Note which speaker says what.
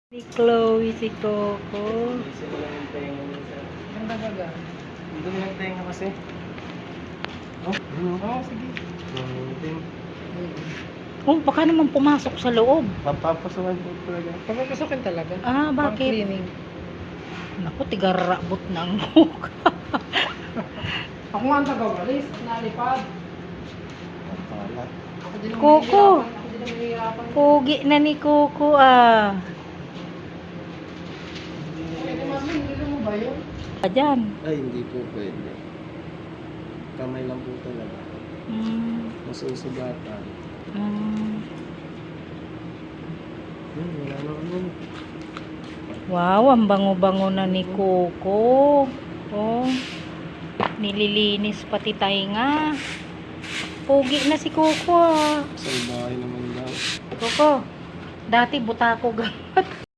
Speaker 1: Si Chloe, si Coco.
Speaker 2: Kasi wala yung tenga niya sa...
Speaker 3: Ganda gaga.
Speaker 2: Ang dumi ng tenga kasi. Oh, ano?
Speaker 3: Oo, sige.
Speaker 2: Ting.
Speaker 1: Oh, baka naman pumasok sa loob.
Speaker 2: Papapasukan po talaga.
Speaker 3: Papapasukin talaga.
Speaker 1: Ah,
Speaker 3: Pang
Speaker 1: bakit?
Speaker 3: cleaning.
Speaker 1: Naku, tigarabot na ang mukha.
Speaker 3: Ako nga ang tagawalis. Nalipad.
Speaker 2: Ang pala.
Speaker 3: Ako din ang
Speaker 1: Coco.
Speaker 3: mahihirapan. Ako din ang mahihirapan.
Speaker 1: Pugi na ni Coco ah.
Speaker 3: Pwede mami, nilo mo ba yun?
Speaker 1: Ayan.
Speaker 2: Ay, hindi po pwede. Kamay lang po talaga. Masusugatan. Wala naman.
Speaker 1: Wow, ang bango-bango na ni Coco. Oh, nililinis pati tainga. Pugi na si Coco ah.
Speaker 2: Sa bahay naman daw.
Speaker 1: Coco, dati butako gamat.